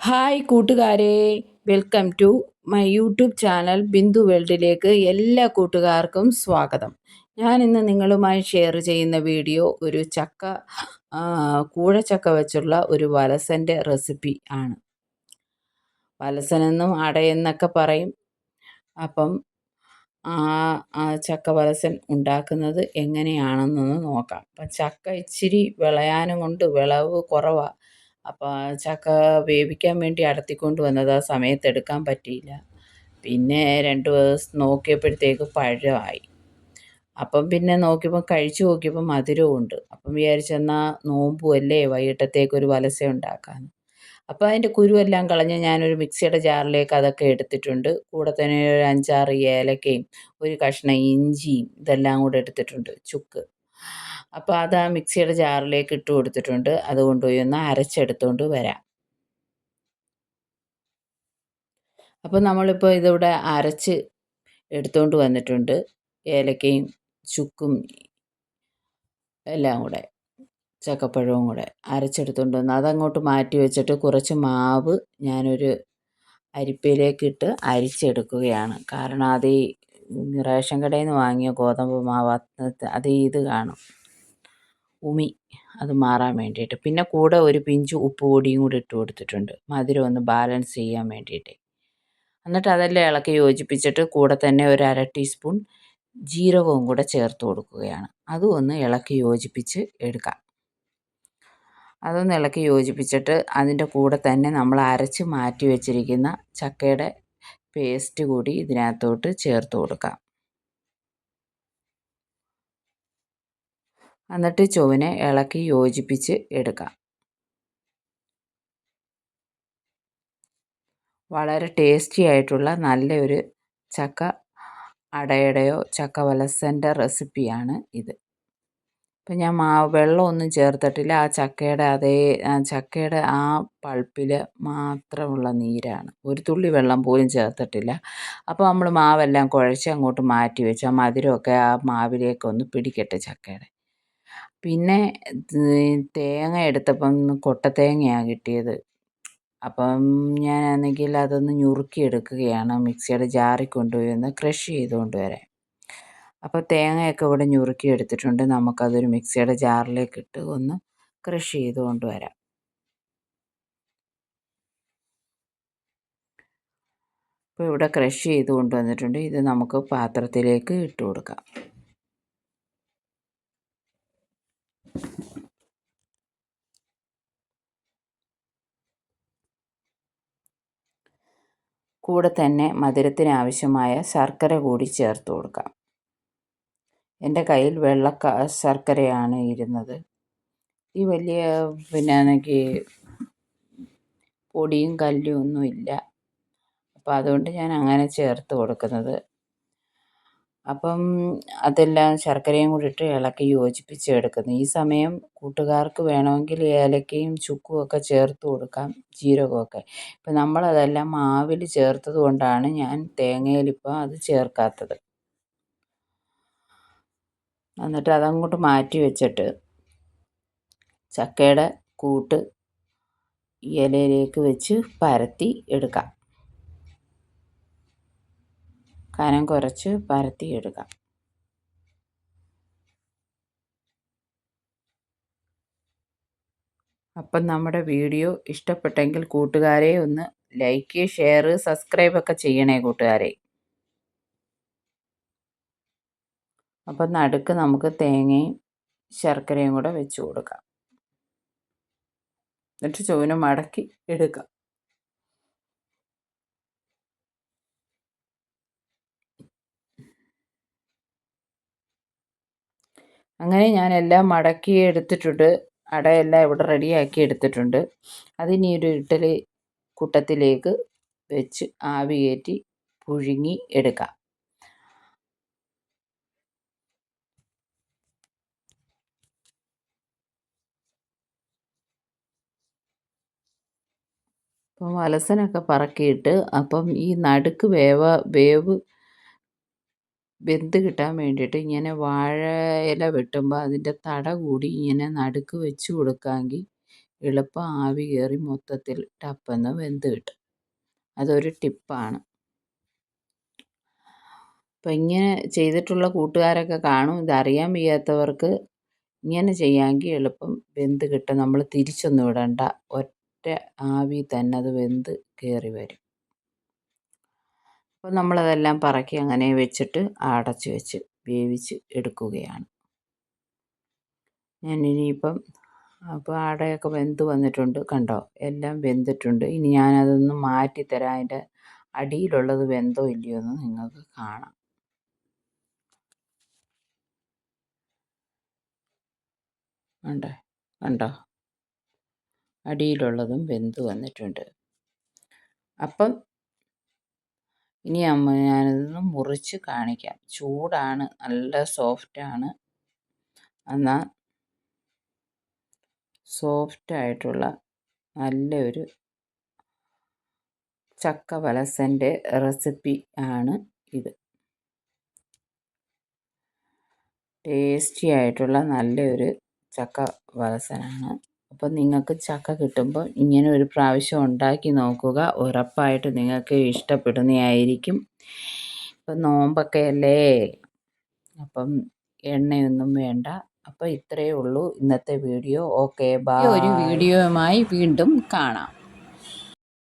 Hi കൂട്ടുകാരെ, welcome to my YouTube channel Bindu വേൾഡിലേക്ക് എല്ലാ കൂട്ടുകാർക്കും സ്വാഗതം. ഞാൻ ഇന്ന് നിങ്ങളുമായി ഷെയർ ചെയ്യുന്ന വീഡിയോ ഒരു കൂഴച്ചക്ക വെച്ചുള്ള ഒരു വലസൻ്റെ റെസിപ്പി ആണ്. വലസനെന്നും അടയെന്നൊക്കെ പറയും. അപ്പം ചക്ക വലസൻ ഉണ്ടാക്കുന്നത് എങ്ങനെയാണെന്നൊന്ന് നോക്കാം. അപ്പം ചക്ക ഇച്ചിരി വിളയാനും കൊണ്ട് വിളവ് കുറവാണ്. അപ്പോൾ ചക്ക വേവിക്കാൻ വേണ്ടി അടർത്തിക്കൊണ്ട് വന്നത് ആ സമയത്ത് എടുക്കാൻ പറ്റിയില്ല. പിന്നെ 2 ദിവസം നോക്കിയപ്പോഴത്തേക്ക് പഴമായി. അപ്പം പിന്നെ നോക്കിയപ്പോൾ കഴിച്ചു നോക്കിയപ്പോൾ മധുരവും ഉണ്ട്. അപ്പം വിചാരിച്ചെന്നാൽ നോമ്പുമല്ലേ, വൈകിട്ടത്തേക്കൊരു വലസ ഉണ്ടാക്കാമെന്ന്. അപ്പോൾ അതിൻ്റെ കുരുവെല്ലാം കളഞ്ഞ് ഞാനൊരു മിക്സിയുടെ ജാറിലേക്ക് അതൊക്കെ എടുത്തിട്ടുണ്ട്. കൂടെ തന്നെ ഒരു 5, 6 ഏലക്കയും ഒരു കഷ്ണം ഇഞ്ചിയും ഇതെല്ലാം കൂടെ എടുത്തിട്ടുണ്ട്, ചുക്ക്. അപ്പോൾ അത് ആ മിക്സിയുടെ ജാറിലേക്ക് ഇട്ട് കൊടുത്തിട്ടുണ്ട്. അത് കൊണ്ടുപോയി ഒന്ന് അരച്ചെടുത്തുകൊണ്ട് വരാം. അപ്പോൾ നമ്മളിപ്പോൾ ഇതിവിടെ അരച്ച് എടുത്തുകൊണ്ട് വന്നിട്ടുണ്ട്. ഏലക്കയും ചുക്കും എല്ലാം കൂടെ, ചക്കപ്പഴവും കൂടെ അരച്ചെടുത്തുകൊണ്ട് വന്ന് അതങ്ങോട്ട് മാറ്റി വെച്ചിട്ട് കുറച്ച് മാവ് ഞാനൊരു അരിപ്പയിലേക്കിട്ട് അരിച്ചെടുക്കുകയാണ്. കാരണം അത് ഈ റേഷൻ കടയിൽ നിന്ന് വാങ്ങിയ ഗോതമ്പ് മാവ് അത് ഇത് കാണും, ഉമി, അത് മാറാൻ വേണ്ടിയിട്ട്. പിന്നെ കൂടെ ഒരു പിഞ്ച് ഉപ്പ് പൊടിയും കൂടി ഇട്ട് കൊടുത്തിട്ടുണ്ട്, മധുരം ഒന്ന് ബാലൻസ് ചെയ്യാൻ വേണ്ടിയിട്ട്. എന്നിട്ട് അതെല്ലാം ഇളക്കി യോജിപ്പിച്ചിട്ട് കൂടെ തന്നെ ഒരു 1/2 ടീസ്പൂൺ ജീരകവും കൂടെ ചേർത്ത് കൊടുക്കുകയാണ്. അതും ഒന്ന് ഇളക്കി യോജിപ്പിച്ച് എടുക്കാം. അതൊന്ന് ഇളക്കി യോജിപ്പിച്ചിട്ട് അതിൻ്റെ കൂടെ തന്നെ നമ്മൾ അരച്ച് മാറ്റി വെച്ചിരിക്കുന്ന ചക്കയുടെ പേസ്റ്റ് കൂടി ഇതിനകത്തോട്ട് ചേർത്ത് കൊടുക്കാം. എന്നിട്ട് ചുവനെ ഇളക്കി യോജിപ്പിച്ച് എടുക്കാം. വളരെ ടേസ്റ്റി ആയിട്ടുള്ള നല്ലൊരു ചക്ക അടയുടെയോ ചക്ക വലസൻ്റെ റെസിപ്പിയാണ് ഇത്. ഇപ്പം ഞാൻ വെള്ളമൊന്നും ചേർത്തിട്ടില്ല. ചക്കയുടെ ആ പൾപ്പിൽ മാത്രമുള്ള നീരാണ്, ഒരു തുള്ളി വെള്ളം പോലും ചേർത്തിട്ടില്ല. അപ്പോൾ നമ്മൾ മാവെല്ലാം കുഴച്ച് അങ്ങോട്ട് മാറ്റി വെച്ച് ആ മധുരമൊക്കെ ആ മാവിലേക്കൊന്ന് പിടിക്കട്ടെ ചക്കയുടെ. പിന്നെ തേങ്ങ എടുത്തപ്പം കൊട്ടത്തേങ്ങയാണ് കിട്ടിയത്. അപ്പം ഞാനാണെങ്കിൽ അതൊന്ന് ഞുറുക്കിയെടുക്കുകയാണ്. മിക്സിയുടെ ജാറിൽ കൊണ്ടുപോയി ഒന്ന് ക്രഷ് ചെയ്തുകൊണ്ട് വരാൻ. അപ്പോൾ തേങ്ങയൊക്കെ ഇവിടെ ഞുറുക്കി എടുത്തിട്ടുണ്ട്. നമുക്കതൊരു മിക്സിയുടെ ജാറിലേക്കിട്ട് ഒന്ന് ക്രഷ് ചെയ്ത് കൊണ്ടുവരാം. അപ്പോൾ ഇവിടെ ക്രഷ് ചെയ്ത് കൊണ്ടുവന്നിട്ടുണ്ട്. ഇത് നമുക്ക് പാത്രത്തിലേക്ക് ഇട്ട് കൊടുക്കാം. കൂടെ തന്നെ മധുരത്തിന് ആവശ്യമായ ശർക്കര കൂടി ചേർത്ത് കൊടുക്കാം. എൻ്റെ കയ്യിൽ വെള്ള ശർക്കരയാണ് ഇരുന്നത്. ഈ വലിയ ആണെങ്കിൽ പൊടിയും കല്ലും ഒന്നുമില്ല. അപ്പോൾ അതുകൊണ്ട് ഞാൻ അങ്ങനെ ചേർത്ത് കൊടുക്കുന്നത്. അപ്പം അതെല്ലാം ശർക്കരയും കൂടി ഇട്ട് ഇളക്കി യോജിപ്പിച്ചെടുക്കുന്നു. ഈ സമയം കൂട്ടുകാർക്ക് വേണമെങ്കിൽ ഏലക്കയും ചുക്കും ഒക്കെ ചേർത്ത് കൊടുക്കാം, ജീരകമൊക്കെ. ഇപ്പം നമ്മളതെല്ലാം മാവിൽ ചേർത്തത് കൊണ്ടാണ് ഞാൻ തേങ്ങയിലിപ്പോൾ അത് ചേർക്കാത്തത്. എന്നിട്ട് അതങ്ങോട്ട് മാറ്റി വെച്ചിട്ട് ചക്കയുടെ കൂട്ട് ഇലയിലേക്ക് വെച്ച് പരത്തി എടുക്കാം. കനം കുറച്ച് പരത്തി എടുക്കാം. അപ്പം നമ്മുടെ വീഡിയോ ഇഷ്ടപ്പെട്ടെങ്കിൽ കൂട്ടുകാരെ ഒന്ന് ലൈക്ക്, ഷെയർ, സബ്സ്ക്രൈബൊക്കെ ചെയ്യണേ കൂട്ടുകാരെ. അപ്പം നടുക്ക് നമുക്ക് തേങ്ങയും ശർക്കരയും കൂടെ വെച്ച് കൊടുക്കാം. എന്നിട്ട് ചുവന മടക്കി എടുക്കാം. അങ്ങനെ ഞാൻ എല്ലാം മടക്കി എടുത്തിട്ടുണ്ട്. അടയെല്ലാം ഇവിടെ റെഡിയാക്കി എടുത്തിട്ടുണ്ട്. അതിനി ഒരു ഇഡ്ഡലി കുട്ടത്തിലേക്ക് വെച്ച് ആവി കയറ്റി പുഴുങ്ങി എടുക്കാം. അപ്പം വലസനൊക്കെ പറക്കിയിട്ട് അപ്പം ഈ നടുക്ക് വേവ് വെന്ത് കിട്ടാൻ വേണ്ടിയിട്ട് ഇങ്ങനെ വാഴ ഇല വെട്ടുമ്പോൾ അതിൻ്റെ തട കൂടി ഇങ്ങനെ നടുക്ക് വെച്ച് കൊടുക്കാമെങ്കിൽ എളുപ്പം ആവി കയറി മൊത്തത്തിൽ ടപ്പെന്ന് വെന്ത് കിട്ടും. അതൊരു ടിപ്പാണ്. അപ്പം ഇങ്ങനെ ചെയ്തിട്ടുള്ള കൂട്ടുകാരൊക്കെ കാണും. ഇതറിയാൻ വയ്യാത്തവർക്ക് ഇങ്ങനെ ചെയ്യാമെങ്കിൽ എളുപ്പം വെന്ത് കിട്ടും. നമ്മൾ തിരിച്ചൊന്നും ഇടണ്ട. ഒറ്റ ആവി തന്നെ അത് വെന്ത് കയറി വരും. അപ്പോൾ നമ്മളതെല്ലാം പറക്കി അങ്ങനെ വെച്ചിട്ട് അടച്ച് വെച്ച് വേവിച്ച് എടുക്കുകയാണ്. ഞാനിനിയിപ്പം അപ്പോൾ അടയൊക്കെ വെന്ത് വന്നിട്ടുണ്ട്. കണ്ടോ, എല്ലാം വെന്തിട്ടുണ്ട്. ഇനി ഞാനതൊന്ന് മാറ്റിത്തരാം. അതിൻ്റെ അടിയിലുള്ളത് വെന്തോ ഇല്ലയോ എന്ന് നിങ്ങൾക്ക് കാണാം. കണ്ടോ, അടിയിലുള്ളതും വെന്ത് വന്നിട്ടുണ്ട്. അപ്പം ഇനി ഞാനതൊന്ന് മുറിച്ച് കാണിക്കാം. ചൂടാണ്, നല്ല സോഫ്റ്റാണ്. എന്നാൽ സോഫ്റ്റായിട്ടുള്ള നല്ലൊരു ചക്ക വലസൻ്റെ റെസിപ്പി ആണ് ഇത്. ടേസ്റ്റി ആയിട്ടുള്ള നല്ലൊരു ചക്ക വലസനാണ്. അപ്പം നിങ്ങൾക്ക് ചക്ക കിട്ടുമ്പോൾ ഇങ്ങനെ ഒരു പ്രാവശ്യം ഉണ്ടാക്കി നോക്കുക. ഉറപ്പായിട്ട് നിങ്ങൾക്ക് ഇഷ്ടപ്പെടുന്നതായിരിക്കും. ഇപ്പം നോമ്പൊക്കെ അല്ലേ, അപ്പം എണ്ണയൊന്നും വേണ്ട. അപ്പോൾ ഇത്രയേ ഉള്ളൂ ഇന്നത്തെ വീഡിയോ. Okay, by. ഒരു വീഡിയോയുമായി വീണ്ടും കാണാം.